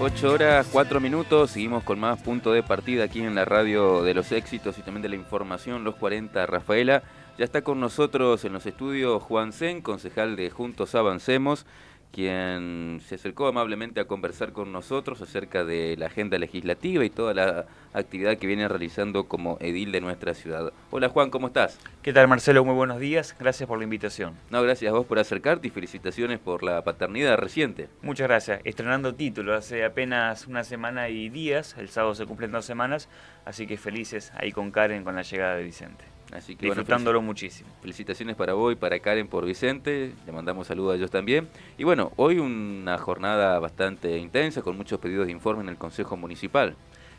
8 horas, 4 minutos, seguimos con más punto de partida aquí en la radio de los éxitos y también de la información, los 40, Rafaela. Ya está con nosotros en los estudios Juan Sen, concejal de Juntos Avancemos, quien se acercó amablemente a conversar con nosotros acerca de la agenda legislativa y toda la actividad que viene realizando como edil de nuestra ciudad. Hola Juan, ¿cómo estás? ¿Qué tal, Marcelo? Muy buenos días. Gracias por la invitación. No, gracias a vos por acercarte y felicitaciones por la paternidad reciente. Muchas gracias. Estrenando título hace apenas una semana y días. El sábado se cumplen 2 semanas. Así que felices ahí con Karen con la llegada de Vicente. Así que Disfrutándolo muchísimo. felicitaciones para vos y para Karen por Vicente, le mandamos saludos a ellos también. Y bueno, hoy una jornada bastante intensa con muchos pedidos de informe en el Consejo Municipal.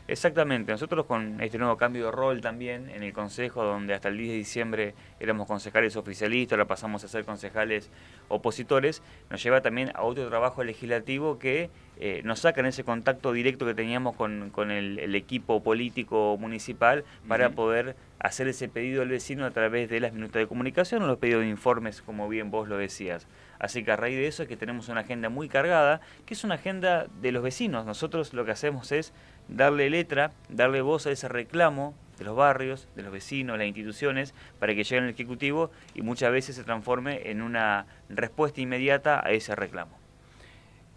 Exactamente. Nosotros con este nuevo cambio de rol también en el Consejo, donde hasta el 10 de diciembre éramos concejales oficialistas, ahora pasamos a ser concejales opositores, nos lleva también a otro trabajo legislativo que nos saca en ese contacto directo que teníamos con el equipo político municipal para poder hacer ese pedido al vecino a través de las minutas de comunicación o los pedidos de informes, como bien vos lo decías. Así que a raíz de eso es que tenemos una agenda muy cargada, que es una agenda de los vecinos. Nosotros lo que hacemos es darle letra, darle voz a ese reclamo de los barrios, de los vecinos, las instituciones, para que llegue al Ejecutivo y muchas veces se transforme en una respuesta inmediata a ese reclamo.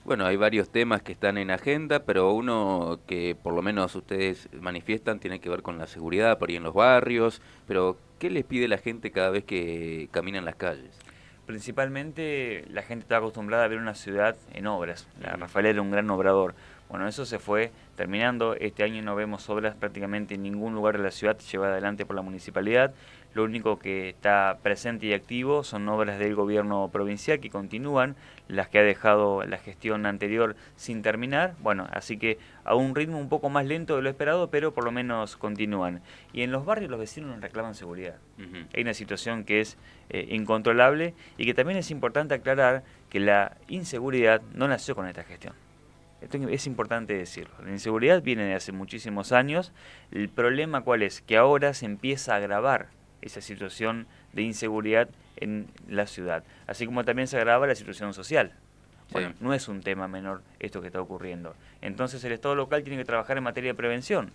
Bueno, hay varios temas que están en agenda, pero uno que por lo menos ustedes manifiestan tiene que ver con la seguridad por ahí en los barrios, pero ¿qué les pide la gente cada vez que camina en las calles? Principalmente la gente está acostumbrada a ver una ciudad en obras. La Rafael era un gran obrador. Bueno, eso se fue terminando. Este año no vemos obras prácticamente en ningún lugar de la ciudad llevada adelante por la municipalidad. Lo único que está presente y activo son obras del gobierno provincial que continúan, las que ha dejado la gestión anterior sin terminar. Bueno, así que a un ritmo un poco más lento de lo esperado, pero por lo menos continúan. Y en los barrios los vecinos nos reclaman seguridad. Hay una situación que es incontrolable y que también es importante aclarar que la inseguridad no nació con esta gestión. Esto es importante decirlo. La inseguridad viene de hace muchísimos años. El problema ¿cuál es? Que ahora se empieza a agravar esa situación de inseguridad en la ciudad. Así como también se agrava la situación social. Bueno, Sí. no es un tema menor esto que está ocurriendo. Entonces el Estado local tiene que trabajar en materia de prevención.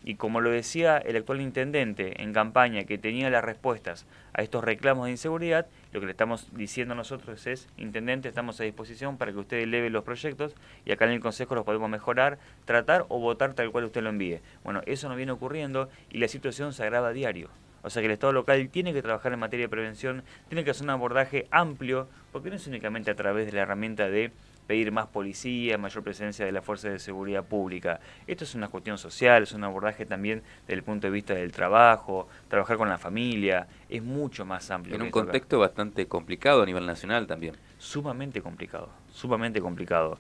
Y como lo decía el actual intendente en campaña, que tenía las respuestas a estos reclamos de inseguridad, lo que le estamos diciendo nosotros es, intendente, estamos a disposición para que usted eleve los proyectos y acá en el Consejo los podemos mejorar, tratar o votar tal cual usted lo envíe. Bueno, eso no viene ocurriendo y la situación se agrava a diario. O sea que el Estado local tiene que trabajar en materia de prevención, tiene que hacer un abordaje amplio, porque no es únicamente a través de la herramienta de pedir más policía, mayor presencia de las fuerzas de seguridad pública. Esto es una cuestión social, es un abordaje también desde el punto de vista del trabajo, trabajar con la familia, es mucho más amplio En que un esto acá. contexto bastante complicado a nivel nacional también. Sumamente complicado, sumamente complicado.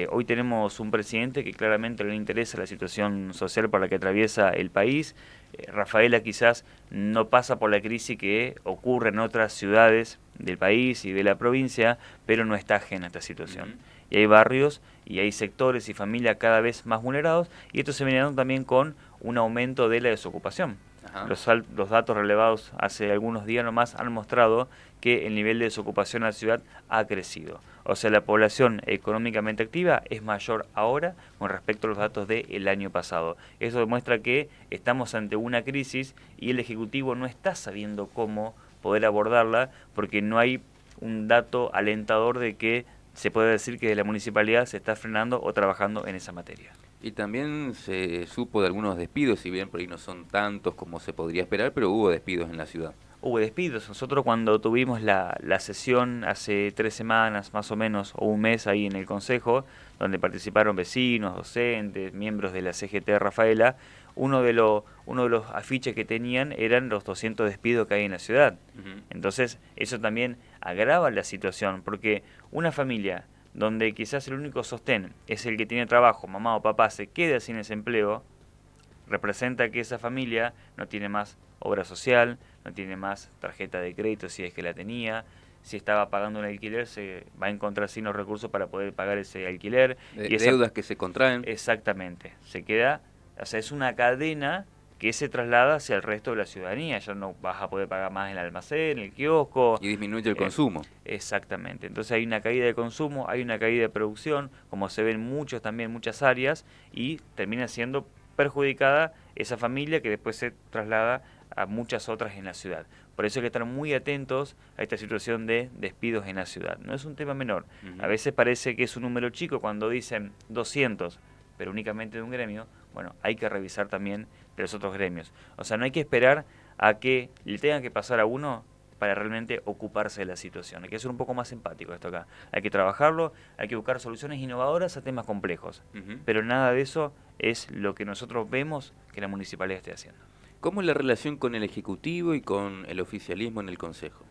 Hoy tenemos un presidente que claramente no le interesa la situación social por la que atraviesa el país. Rafaela quizás no pasa por la crisis que ocurre en otras ciudades del país y de la provincia, pero no está ajena a esta situación. Y hay barrios y hay sectores y familias cada vez más vulnerados y esto se viene dando también con un aumento de la desocupación. Ajá. Los datos relevados hace algunos días nomás han mostrado que el nivel de desocupación en la ciudad ha crecido. O sea, la población económicamente activa es mayor ahora con respecto a los datos del año pasado. Eso demuestra que estamos ante una crisis y el Ejecutivo no está sabiendo cómo poder abordarla porque no hay un dato alentador de que se puede decir que la municipalidad se está frenando o trabajando en esa materia. Y también se supo de algunos despidos, si bien por ahí no son tantos como se podría esperar, pero hubo despidos en la ciudad. Hubo despidos. Nosotros cuando tuvimos la sesión hace 3 semanas más o menos, o un mes ahí en el Consejo, donde participaron vecinos, docentes, miembros de la CGT Rafaela, uno de los afiches que tenían eran los 200 despidos que hay en la ciudad. Entonces eso también agrava la situación, porque una familia donde quizás el único sostén es el que tiene trabajo, mamá o papá se queda sin ese empleo, representa que esa familia no tiene más obra social, no tiene más tarjeta de crédito si es que la tenía, si estaba pagando un alquiler se va a encontrar sin los recursos para poder pagar ese alquiler. Y esa, Deudas que se contraen. exactamente, se queda, o sea, es una cadena que se traslada hacia el resto de la ciudadanía. Ya no vas a poder pagar más en el almacén, en el kiosco. Y disminuye el consumo. Exactamente. Entonces hay una caída de consumo, hay una caída de producción, como se ven muchas áreas, y termina siendo perjudicada esa familia que después se traslada a muchas otras en la ciudad. Por eso hay que estar muy atentos a esta situación de despidos en la ciudad. No es un tema menor. A veces parece que es un número chico cuando dicen 200, pero únicamente de un gremio. Bueno, hay que revisar también de los otros gremios. O sea, no hay que esperar a que le tenga que pasar a uno para realmente ocuparse de la situación. Hay que ser un poco más empático esto acá. Hay que trabajarlo, hay que buscar soluciones innovadoras a temas complejos. Pero nada de eso es lo que nosotros vemos que la municipalidad esté haciendo. ¿Cómo es la relación con el Ejecutivo y con el oficialismo en el Consejo?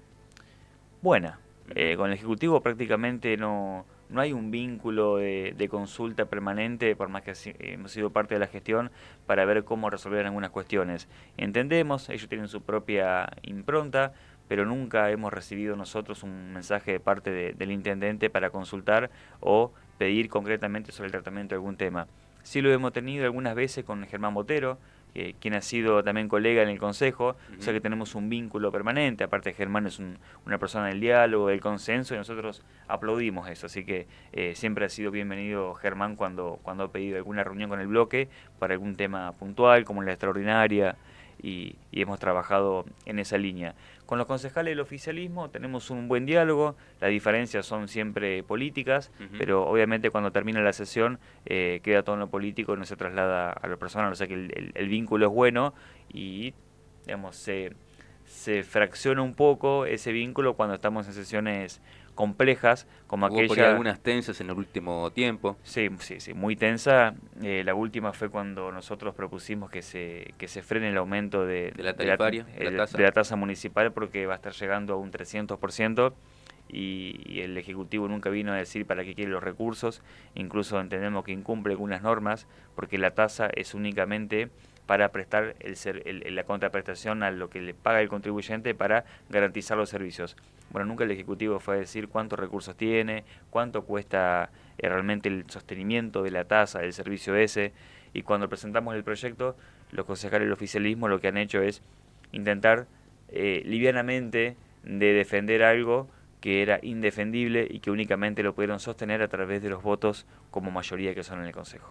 Buena. Con el Ejecutivo prácticamente no hay un vínculo de consulta permanente, por más que hemos sido parte de la gestión, para ver cómo resolver algunas cuestiones. Entendemos, ellos tienen su propia impronta, pero nunca hemos recibido nosotros un mensaje de parte del intendente para consultar o pedir concretamente sobre el tratamiento de algún tema. Sí lo hemos tenido algunas veces con Germán Botero, quien ha sido también colega en el Consejo, o sea que tenemos un vínculo permanente. Aparte Germán es una persona del diálogo, del consenso, y nosotros aplaudimos eso, así que siempre ha sido bienvenido Germán cuando ha pedido alguna reunión con el bloque para algún tema puntual, como la extraordinaria, y hemos trabajado en esa línea. Con los concejales del oficialismo tenemos un buen diálogo, las diferencias son siempre políticas, pero obviamente cuando termina la sesión queda todo en lo político y no se traslada a lo personal, o sea que el vínculo es bueno y digamos se fracciona un poco ese vínculo cuando estamos en sesiones complejas como Hubo por ahí algunas tensas en el último tiempo. Sí, muy tensa. La última fue cuando nosotros propusimos que se frene el aumento de la tarifaria, de la tasa municipal, porque va a estar llegando a un 300%, y el Ejecutivo nunca vino a decir para qué quiere los recursos. Incluso entendemos que incumple algunas normas, porque la tasa es únicamente para prestar la contraprestación a lo que le paga el contribuyente para garantizar los servicios. Bueno, nunca el Ejecutivo fue a decir cuántos recursos tiene, cuánto cuesta realmente el sostenimiento de la tasa del servicio ese, y cuando presentamos el proyecto, los concejales del oficialismo lo que han hecho es intentar livianamente de defender algo que era indefendible y que únicamente lo pudieron sostener a través de los votos como mayoría que son en el Consejo.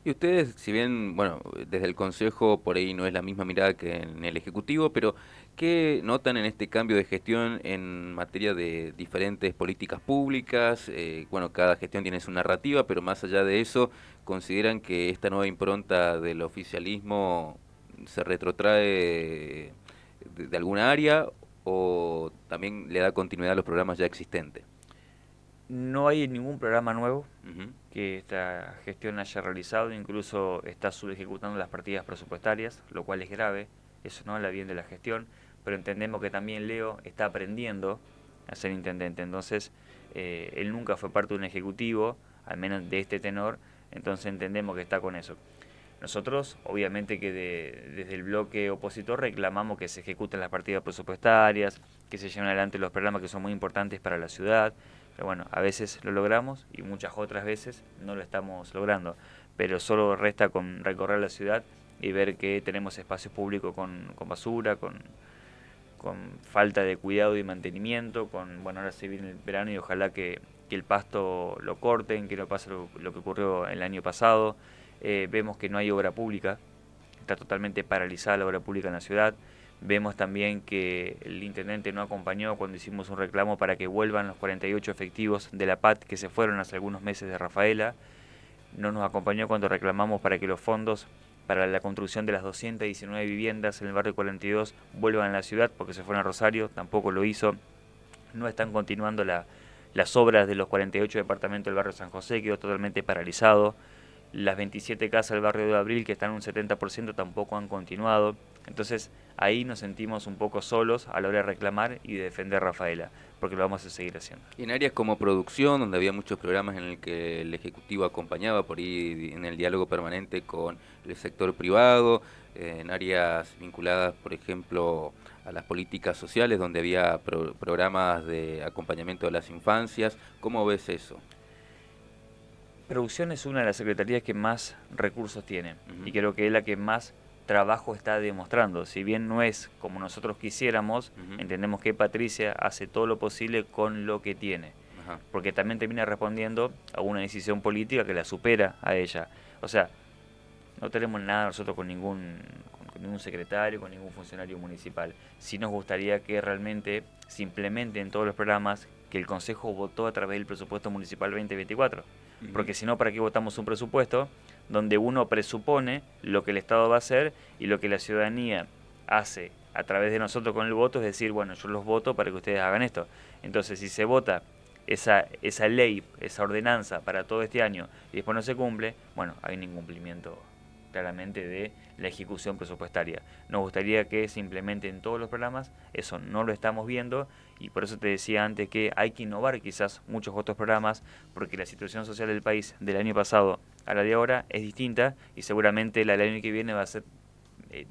Y ustedes, si bien, bueno, desde el Consejo por ahí no es la misma mirada que en el Ejecutivo, pero ¿qué notan en este cambio de gestión en materia de diferentes políticas públicas? Bueno, cada gestión tiene su narrativa, pero más allá de eso, ¿consideran que esta nueva impronta del oficialismo se retrotrae de alguna área o también le da continuidad a los programas ya existentes? No hay ningún programa nuevo que esta gestión haya realizado, incluso está subejecutando las partidas presupuestarias, lo cual es grave, eso no habla bien de la gestión, pero entendemos que también Leo está aprendiendo a ser intendente, entonces él nunca fue parte de un ejecutivo, al menos de este tenor, entonces entendemos que está con eso. Nosotros, obviamente que desde el bloque opositor reclamamos que se ejecuten las partidas presupuestarias, que se lleven adelante los programas que son muy importantes para la ciudad. Pero bueno, a veces lo logramos y muchas otras veces no lo estamos logrando. Pero solo resta con recorrer la ciudad y ver que tenemos espacios públicos con basura, con falta de cuidado y mantenimiento, bueno, ahora se viene el verano y ojalá que el pasto lo corten, que no pase lo que ocurrió el año pasado. Vemos que no hay obra pública, está totalmente paralizada la obra pública en la ciudad. Vemos también que el intendente no acompañó cuando hicimos un reclamo para que vuelvan los 48 efectivos de la PAT que se fueron hace algunos meses de Rafaela. No nos acompañó cuando reclamamos para que los fondos para la construcción de las 219 viviendas en el barrio 42 vuelvan a la ciudad porque se fueron a Rosario, tampoco lo hizo. No están continuando las obras de los 48 departamentos del barrio San José, quedó totalmente paralizado. Las 27 casas del barrio de Abril, que están en un 70%, tampoco han continuado. Entonces ahí nos sentimos un poco solos a la hora de reclamar y de defender a Rafaela, porque lo vamos a seguir haciendo. Y en áreas como producción, donde había muchos programas en el que el Ejecutivo acompañaba por ahí en el diálogo permanente con el sector privado, en áreas vinculadas, por ejemplo, a las políticas sociales, donde había programas de acompañamiento de las infancias, ¿cómo ves eso? Producción es una de las secretarías que más recursos tiene y creo que es la que más trabajo está demostrando. Si bien no es como nosotros quisiéramos, entendemos que Patricia hace todo lo posible con lo que tiene. Ajá. Porque también termina respondiendo a una decisión política que la supera a ella. O sea, no tenemos nada nosotros con ningún secretario, con ningún funcionario municipal. Sí nos gustaría que realmente se implementen todos los programas que el Consejo votó a través del presupuesto municipal 2024. Porque si no, ¿para qué votamos un presupuesto donde uno presupone lo que el Estado va a hacer y lo que la ciudadanía hace a través de nosotros con el voto? Es decir, bueno, yo los voto para que ustedes hagan esto. Entonces, si se vota esa ley, esa ordenanza para todo este año y después no se cumple, bueno, hay un incumplimiento claramente de la ejecución presupuestaria. Nos gustaría que se implementen todos los programas, eso no lo estamos viendo y por eso te decía antes que hay que innovar quizás muchos otros programas porque la situación social del país del año pasado a la de ahora es distinta y seguramente la del año que viene va a ser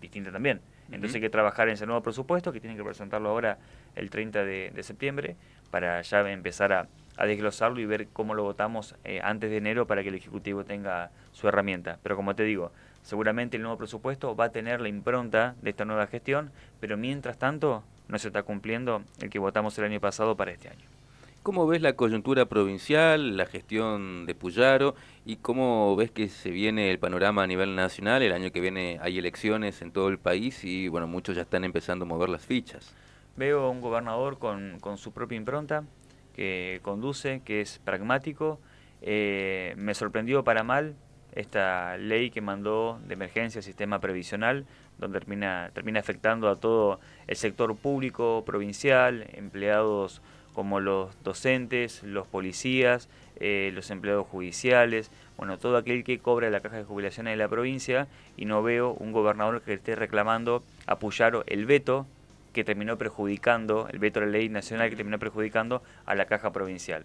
distinta también. Entonces hay que trabajar en ese nuevo presupuesto que tienen que presentarlo ahora el 30 de septiembre para ya empezar a desglosarlo y ver cómo lo votamos antes de enero para que el Ejecutivo tenga su herramienta. Pero como te digo, seguramente el nuevo presupuesto va a tener la impronta de esta nueva gestión, pero mientras tanto no se está cumpliendo el que votamos el año pasado para este año. ¿Cómo ves la coyuntura provincial, la gestión de Puyaro y cómo ves que se viene el panorama a nivel nacional? El año que viene hay elecciones en todo el país y bueno, muchos ya están empezando a mover las fichas. Veo un gobernador con su propia impronta, que conduce, que es pragmático. Me sorprendió para mal esta ley que mandó de emergencia sistema previsional, donde termina afectando a todo el sector público, provincial, empleados como los docentes, los policías, los empleados judiciales, bueno, todo aquel que cobra la caja de jubilaciones de la provincia, y no veo un gobernador que esté reclamando a Puyaro el veto que terminó perjudicando, el veto de la ley nacional que terminó perjudicando a la caja provincial.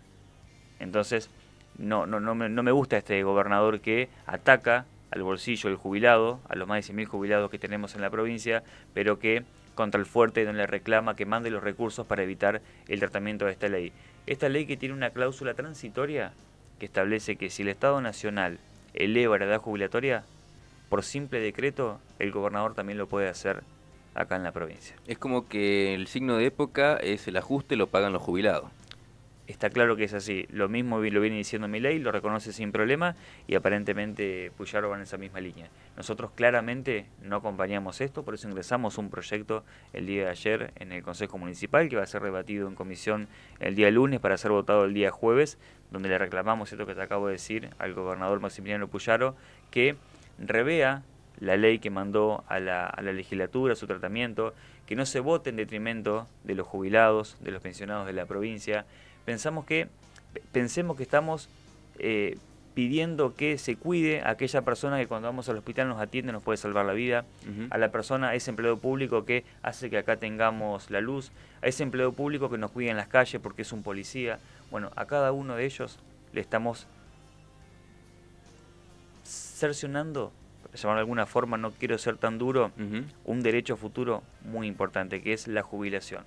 Entonces, no me gusta este gobernador que ataca al bolsillo del jubilado, a los más de 100.000 jubilados que tenemos en la provincia, pero que contra el fuerte no le reclama que mande los recursos para evitar el tratamiento de esta ley. Esta ley que tiene una cláusula transitoria que establece que si el Estado Nacional eleva la edad jubilatoria, por simple decreto, el gobernador también lo puede hacer acá en la provincia. Es como que el signo de época es el ajuste, lo pagan los jubilados. Está claro que es así. Lo mismo lo viene diciendo Milei, lo reconoce sin problema y aparentemente Puyaro va en esa misma línea. Nosotros claramente no acompañamos esto, por eso ingresamos un proyecto el día de ayer en el Consejo Municipal que va a ser debatido en comisión el día lunes para ser votado el día jueves, donde le reclamamos esto que te acabo de decir al gobernador Maximiliano Puyaro, que revea la ley que mandó a la legislatura, su tratamiento, que no se vote en detrimento de los jubilados, de los pensionados de la provincia. Pensemos que estamos pidiendo que se cuide a aquella persona que cuando vamos al hospital nos atiende, nos puede salvar la vida, a la persona, a ese empleado público que hace que acá tengamos la luz, a ese empleado público que nos cuida en las calles porque es un policía. Bueno, a cada uno de ellos le estamos cercionando, por llamarlo de alguna forma, no quiero ser tan duro, un derecho futuro muy importante, que es la jubilación.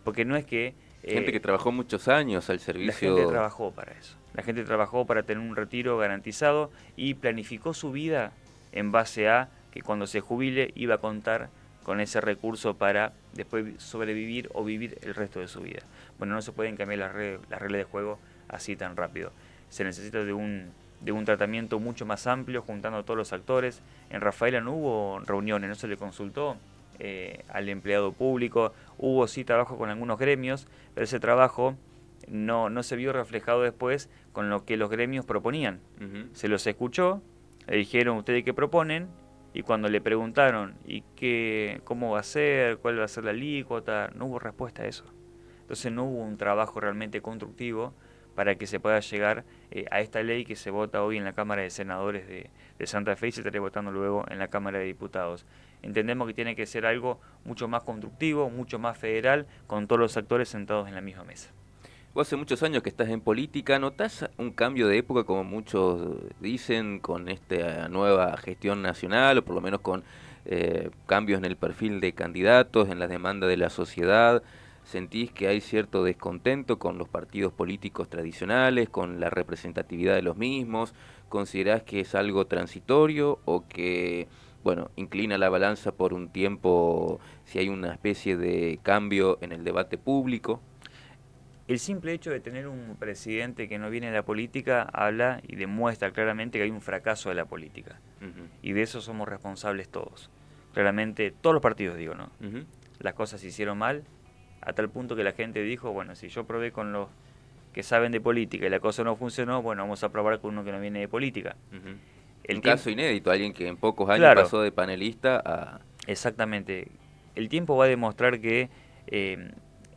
Porque no es que gente que trabajó muchos años al servicio. La gente trabajó para eso. La gente trabajó para tener un retiro garantizado y planificó su vida en base a que cuando se jubile iba a contar con ese recurso para después sobrevivir o vivir el resto de su vida. Bueno, no se pueden cambiar las reglas de juego así tan rápido. Se necesita de un tratamiento mucho más amplio, juntando a todos los actores. En Rafaela no hubo reuniones, no se le consultó al empleado público, hubo sí trabajo con algunos gremios, pero ese trabajo no se vio reflejado después con lo que los gremios proponían. Se los escuchó, le dijeron ustedes qué proponen, y cuando le preguntaron ¿y cómo va a ser? ¿Cuál va a ser la alícuota? No hubo respuesta a eso. Entonces no hubo un trabajo realmente constructivo para que se pueda llegar a esta ley que se vota hoy en la Cámara de Senadores de Santa Fe y se estará votando luego en la Cámara de Diputados. Entendemos que tiene que ser algo mucho más constructivo, mucho más federal, con todos los actores sentados en la misma mesa. Vos hace muchos años que estás en política, ¿notás un cambio de época, como muchos dicen, con esta nueva gestión nacional, o por lo menos con cambios en el perfil de candidatos, en la demanda de la sociedad? ¿Sentís que hay cierto descontento con los partidos políticos tradicionales, con la representatividad de los mismos? ¿Considerás que es algo transitorio o que bueno, inclina la balanza por un tiempo si hay una especie de cambio en el debate público. El simple hecho de tener un presidente que no viene de la política habla y demuestra claramente que hay un fracaso de la política. Y de eso somos responsables todos. Claramente, todos los partidos, digo, ¿no? Las cosas se hicieron mal, a tal punto que la gente dijo, bueno, si yo probé con los que saben de política y la cosa no funcionó, bueno, vamos a probar con uno que no viene de política. Un caso inédito, alguien que en pocos años claro, pasó de panelista a... Exactamente. El tiempo va a demostrar que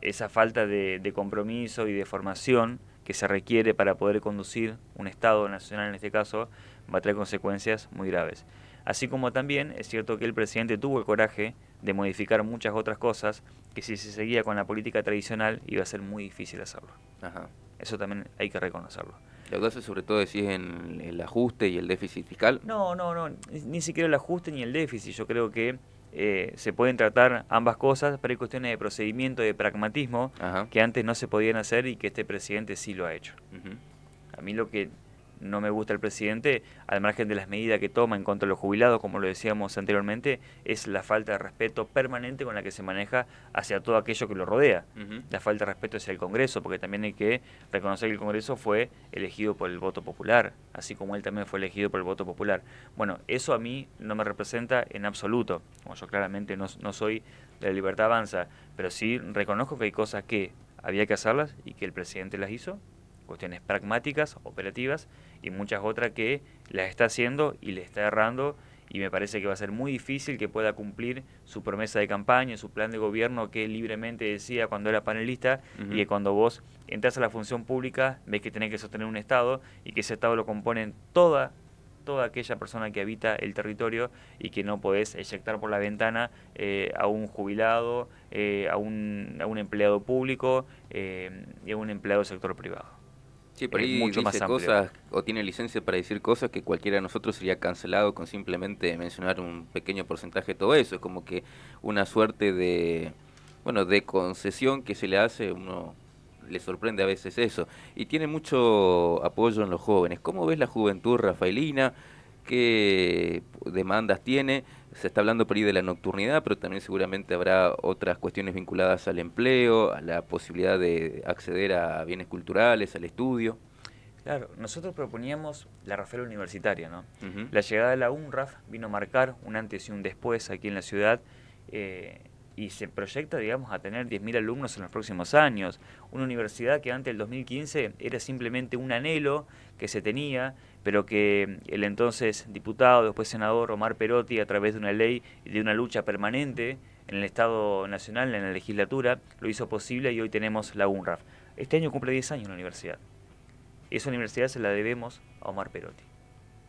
esa falta de compromiso y de formación que se requiere para poder conducir un Estado nacional, en este caso, va a traer consecuencias muy graves. Así como también es cierto que el presidente tuvo el coraje de modificar muchas otras cosas que si se seguía con la política tradicional iba a ser muy difícil hacerlo. Ajá. Eso también hay que reconocerlo. Lo que hace sobre todo decís en el ajuste y el déficit fiscal. No, ni siquiera el ajuste ni el déficit. Yo creo que se pueden tratar ambas cosas, pero hay cuestiones de procedimiento, de pragmatismo, Ajá. que antes no se podían hacer y que este presidente sí lo ha hecho. Uh-huh. A mí lo que no me gusta el presidente, al margen de las medidas que toma en contra de los jubilados, como lo decíamos anteriormente, es la falta de respeto permanente con la que se maneja hacia todo aquello que lo rodea. Uh-huh. La falta de respeto hacia el Congreso, porque también hay que reconocer que el Congreso fue elegido por el voto popular, así como él también fue elegido por el voto popular. Bueno, eso a mí no me representa en absoluto. Como yo claramente no soy de la Libertad Avanza, pero sí reconozco que hay cosas que había que hacerlas y que el presidente las hizo, cuestiones pragmáticas, operativas, y muchas otras que las está haciendo y le está errando, y me parece que va a ser muy difícil que pueda cumplir su promesa de campaña, su plan de gobierno que él libremente decía cuando era panelista, y que cuando vos entras a la función pública ves que tenés que sostener un Estado y que ese Estado lo componen toda aquella persona que habita el territorio y que no podés eyectar por la ventana a un jubilado, a un empleado público y a un empleado del sector privado. Sí, por ahí Mucho más dice amplio. cosas o tiene licencia para decir cosas que cualquiera de nosotros sería cancelado con simplemente mencionar un pequeño porcentaje de todo eso. Es como que una suerte de, bueno, de concesión que se le hace, uno le sorprende a veces eso. Y tiene mucho apoyo en los jóvenes. ¿Cómo ves la juventud rafaelina? ¿Qué demandas tiene? Se está hablando por ahí de la nocturnidad, pero también seguramente habrá otras cuestiones vinculadas al empleo, a la posibilidad de acceder a bienes culturales, al estudio. Claro, nosotros proponíamos la Rafaela Universitaria, ¿no? Uh-huh. La llegada de la UNRAF vino a marcar un antes y un después aquí en la ciudad y se proyecta, digamos, a tener 10.000 alumnos en los próximos años. Una universidad que antes del 2015 era simplemente un anhelo que se tenía, pero que el entonces diputado, después senador Omar Perotti, a través de una ley y de una lucha permanente en el Estado Nacional, en la legislatura, lo hizo posible y hoy tenemos la UNRAF. Este año cumple 10 años la universidad. Esa universidad se la debemos a Omar Perotti.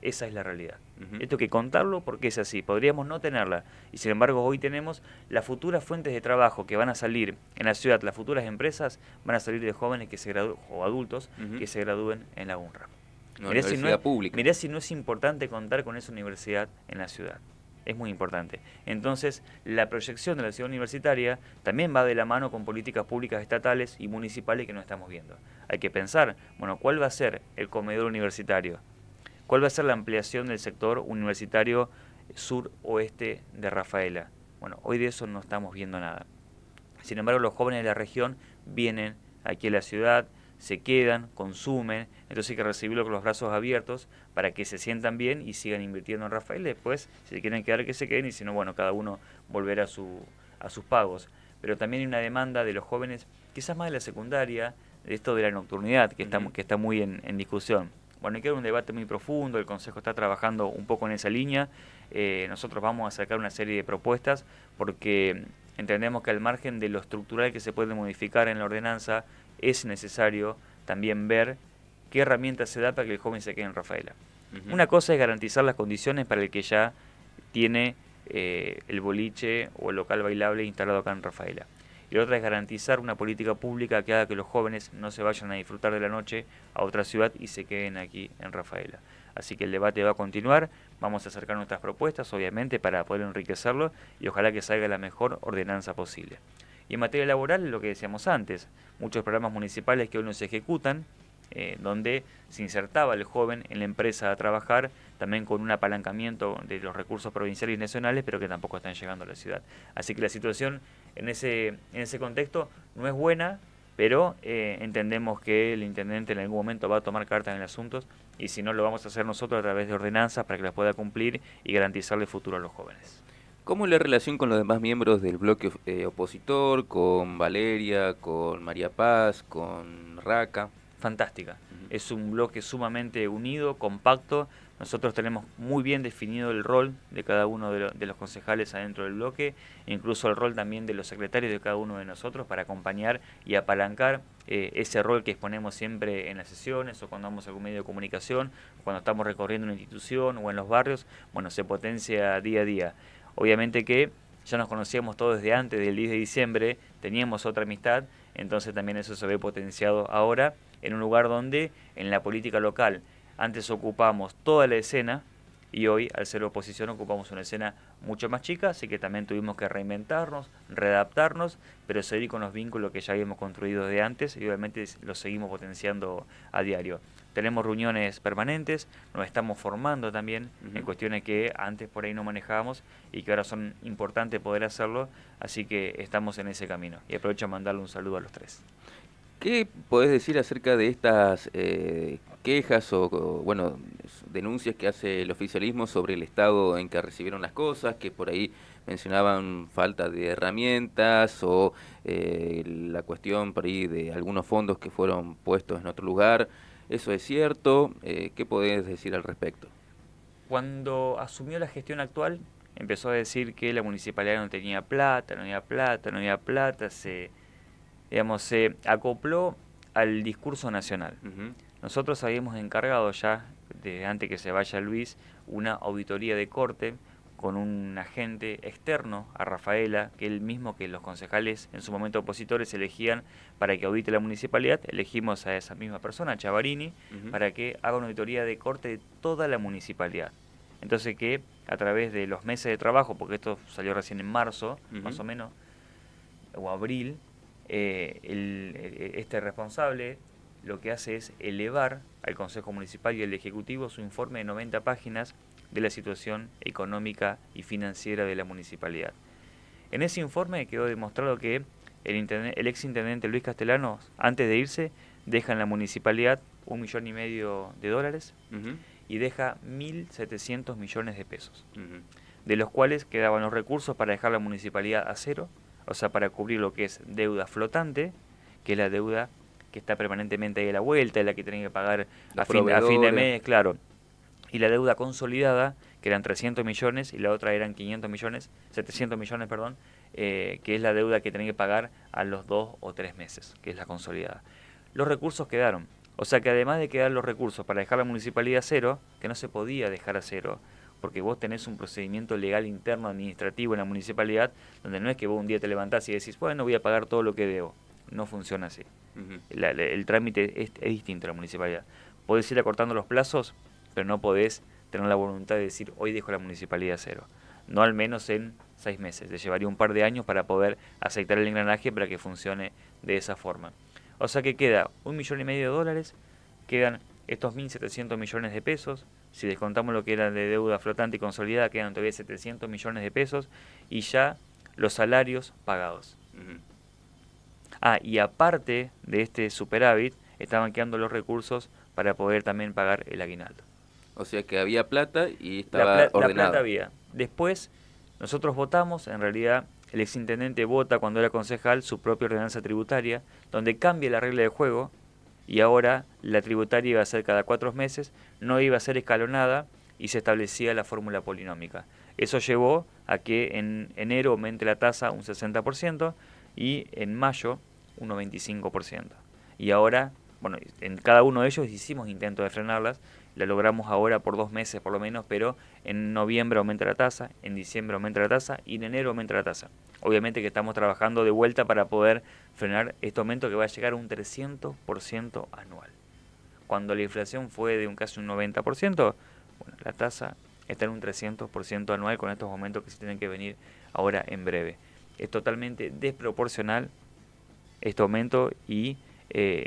Esa es la realidad. Uh-huh. Esto hay que contarlo porque es así. Podríamos no tenerla. Y sin embargo hoy tenemos las futuras fuentes de trabajo que van a salir en la ciudad, las futuras empresas van a salir de jóvenes que se gradúen, o adultos uh-huh, que se gradúen en la UNRAF. Universidad pública. Mirá si no es importante contar con esa universidad en la ciudad. Es muy importante. Entonces, la proyección de la ciudad universitaria también va de la mano con políticas públicas estatales y municipales que no estamos viendo. Hay que pensar, bueno, ¿cuál va a ser el comedor universitario? ¿Cuál va a ser la ampliación del sector universitario sur-oeste de Rafaela? Bueno, hoy de eso no estamos viendo nada. Sin embargo, los jóvenes de la región vienen aquí a la ciudad, se quedan, consumen, entonces hay que recibirlo con los brazos abiertos para que se sientan bien y sigan invirtiendo en Rafael. Después, si se quieren quedar, que se queden, y si no, bueno, cada uno volverá a sus pagos. Pero también hay una demanda de los jóvenes, quizás más de la secundaria, de esto de la nocturnidad, que está muy en discusión. Bueno, hay que dar un debate muy profundo, el Consejo está trabajando un poco en esa línea, nosotros vamos a sacar una serie de propuestas porque entendemos que al margen de lo estructural que se puede modificar en la ordenanza, es necesario también ver qué herramientas se da para que el joven se quede en Rafaela. Uh-huh. Una cosa es garantizar las condiciones para el que ya tiene el boliche o el local bailable instalado acá en Rafaela. Y la otra es garantizar una política pública que haga que los jóvenes no se vayan a disfrutar de la noche a otra ciudad y se queden aquí en Rafaela. Así que el debate va a continuar, vamos a acercar nuestras propuestas, obviamente, para poder enriquecerlo y ojalá que salga la mejor ordenanza posible. Y en materia laboral, lo que decíamos antes, muchos programas municipales que hoy no se ejecutan, donde se insertaba el joven en la empresa a trabajar, también con un apalancamiento de los recursos provinciales y nacionales, pero que tampoco están llegando a la ciudad. Así que la situación en ese contexto no es buena, pero entendemos que el intendente en algún momento va a tomar cartas en el asunto, y si no, lo vamos a hacer nosotros a través de ordenanzas para que las pueda cumplir y garantizarle futuro a los jóvenes. ¿Cómo es la relación con los demás miembros del bloque opositor, con Valeria, con María Paz, con Raca? Fantástica. Ujú. Es un bloque sumamente unido, compacto. Nosotros tenemos muy bien definido el rol de cada uno de los concejales adentro del bloque, incluso el rol también de los secretarios de cada uno de nosotros para acompañar y apalancar ese rol que exponemos siempre en las sesiones o cuando vamos a algún medio de comunicación, cuando estamos recorriendo una institución o en los barrios. Bueno, se potencia día a día. Obviamente que ya nos conocíamos todos desde antes del 10 de diciembre, teníamos otra amistad, entonces también eso se ve potenciado ahora en un lugar donde en la política local antes ocupamos toda la escena y hoy al ser oposición ocupamos una escena mucho más chica, así que también tuvimos que reinventarnos, readaptarnos, pero seguir con los vínculos que ya habíamos construido de antes y obviamente los seguimos potenciando a diario. Tenemos reuniones permanentes, nos estamos formando también en cuestiones que antes por ahí no manejábamos y que ahora son importantes poder hacerlo, así que estamos en ese camino. Y aprovecho a mandarle un saludo a los tres. ¿Qué podés decir acerca de estas quejas bueno, denuncias que hace el oficialismo sobre el estado en que recibieron las cosas, que por ahí mencionaban falta de herramientas o la cuestión por ahí de algunos fondos que fueron puestos en otro lugar? ¿Eso es cierto? ¿Qué podés decir al respecto? Cuando asumió la gestión actual, empezó a decir que la municipalidad no tenía plata, no había plata, no había plata, se acopló al discurso nacional. Ujú. Nosotros habíamos encargado ya, desde antes que se vaya Luis, una auditoría de corte con un agente externo a Rafaela, que es el mismo que los concejales en su momento opositores elegían para que audite la municipalidad. Elegimos a esa misma persona, Chavarini, para que haga una auditoría de corte de toda la municipalidad. Entonces que a través de los meses de trabajo, porque esto salió recién en marzo, más o menos, o abril, este responsable lo que hace es elevar al Consejo Municipal y al Ejecutivo su informe de 90 páginas de la situación económica y financiera de la municipalidad. En ese informe quedó demostrado que el exintendente Luis Castellanos, antes de irse, deja en la municipalidad $1,500,000 y deja 1.700 millones de pesos, de los cuales quedaban los recursos para dejar la municipalidad a cero, o sea, para cubrir lo que es deuda flotante, que es la deuda que está permanentemente ahí a la vuelta, es la que tienen que pagar a fin de mes, claro. Y la deuda consolidada, que eran 300 millones, y la otra eran 500 millones, 700 millones, perdón, que es la deuda que tienen que pagar a los 2 o 3 meses, que es la consolidada. Los recursos quedaron. O sea que además de quedar los recursos para dejar la municipalidad a cero, que no se podía dejar a cero, porque vos tenés un procedimiento legal interno administrativo en la municipalidad, donde no es que vos un día te levantás y decís, bueno, voy a pagar todo lo que debo. No funciona así. El trámite es distinto en la municipalidad. Podés ir acortando los plazos, pero no podés tener la voluntad de decir, hoy dejo la municipalidad a cero. No al menos en 6 meses. Te llevaría un par de años para poder aceitar el engranaje para que funcione de esa forma. O sea que queda $1,500,000, quedan estos 1.700 millones de pesos. Si descontamos lo que era de deuda flotante y consolidada, quedan todavía 700 millones de pesos y ya los salarios pagados. Y aparte de este superávit, estaban quedando los recursos para poder también pagar el aguinaldo. O sea que había plata y estaba ordenado. La plata había. Después, nosotros votamos, en realidad el exintendente vota cuando era concejal su propia ordenanza tributaria, donde cambia la regla de juego y ahora la tributaria iba a ser cada 4 meses, no iba a ser escalonada y se establecía la fórmula polinómica. Eso llevó a que en enero aumente la tasa un 60% y en mayo un 95%. Y ahora, bueno, en cada uno de ellos hicimos intentos de frenarlas, la logramos ahora por 2 meses por lo menos, pero en noviembre aumenta la tasa, en diciembre aumenta la tasa y en enero aumenta la tasa. Obviamente que estamos trabajando de vuelta para poder frenar este aumento que va a llegar a un 300% anual. Cuando la inflación fue de casi un 90%, bueno, la tasa está en un 300% anual con estos aumentos que se tienen que venir ahora en breve. Es totalmente desproporcional este aumento y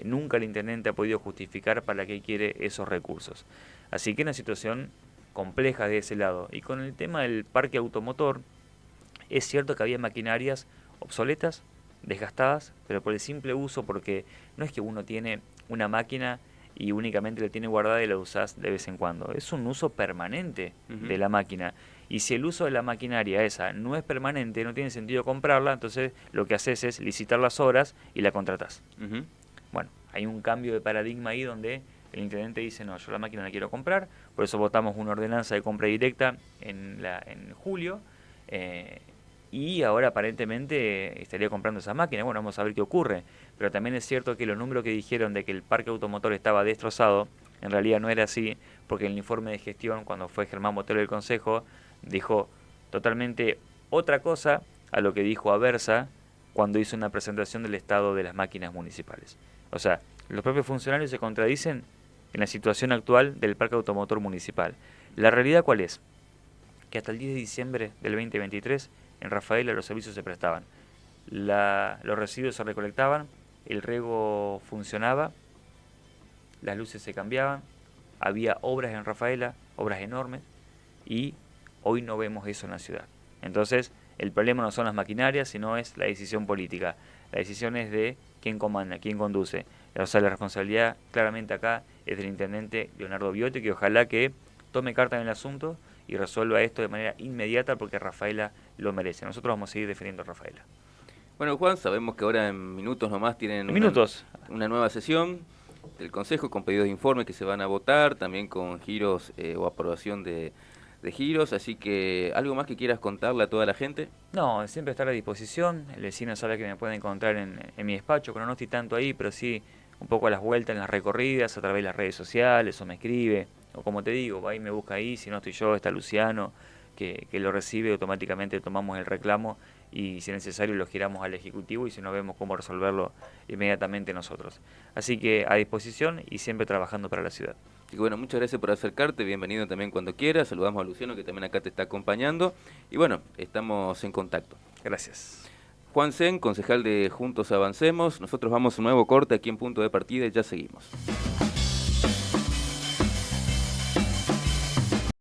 nunca el intendente ha podido justificar para qué quiere esos recursos. Así que una situación complejas de ese lado. Y con el tema del parque automotor, es cierto que había maquinarias obsoletas, desgastadas, pero por el simple uso, porque no es que uno tiene una máquina y únicamente la tiene guardada y la usás de vez en cuando. Es un uso permanente de la máquina. Y si el uso de la maquinaria esa no es permanente, no tiene sentido comprarla, entonces lo que haces es licitar las horas y la contratás. Bueno, hay un cambio de paradigma ahí donde el intendente dice, no, yo la máquina la quiero comprar, por eso votamos una ordenanza de compra directa en julio, y ahora aparentemente estaría comprando esa máquina. Bueno, vamos a ver qué ocurre. Pero también es cierto que los números que dijeron de que el parque automotor estaba destrozado, en realidad no era así, porque en el informe de gestión, cuando fue Germán Botero del Consejo, dijo totalmente otra cosa a lo que dijo Aversa cuando hizo una presentación del estado de las máquinas municipales. O sea, los propios funcionarios se contradicen en la situación actual del parque automotor municipal. ¿La realidad cuál es? Que hasta el 10 de diciembre del 2023 en Rafaela los servicios se prestaban. Los residuos se recolectaban, el riego funcionaba, las luces se cambiaban, había obras en Rafaela, obras enormes, y hoy no vemos eso en la ciudad. Entonces, el problema no son las maquinarias, sino es la decisión política. La decisión es de quién comanda, quién conduce. O sea, la responsabilidad claramente acá es del intendente Leonardo Viotti, que ojalá que tome carta en el asunto y resuelva esto de manera inmediata, porque Rafaela lo merece. Nosotros vamos a seguir defendiendo a Rafaela. Bueno, Juan, sabemos que ahora en minutos nomás tienen una nueva sesión del Consejo con pedidos de informe que se van a votar, también con giros o aprobación de giros, así que ¿algo más que quieras contarle a toda la gente? No, siempre estar a disposición. El vecino sabe que me puede encontrar en mi despacho, pero no estoy tanto ahí, pero sí un poco a las vueltas en las recorridas, a través de las redes sociales, o me escribe, o como te digo, va y me busca ahí, si no estoy yo, está Luciano, que lo recibe, automáticamente tomamos el reclamo y si es necesario lo giramos al Ejecutivo y si no vemos cómo resolverlo inmediatamente nosotros. Así que a disposición y siempre trabajando para la ciudad. Y bueno, muchas gracias por acercarte, bienvenido también cuando quieras, saludamos a Luciano que también acá te está acompañando y bueno, estamos en contacto. Gracias. Juan Sen, concejal de Juntos Avancemos, nosotros vamos a un nuevo corte aquí en Punto de Partida y ya seguimos.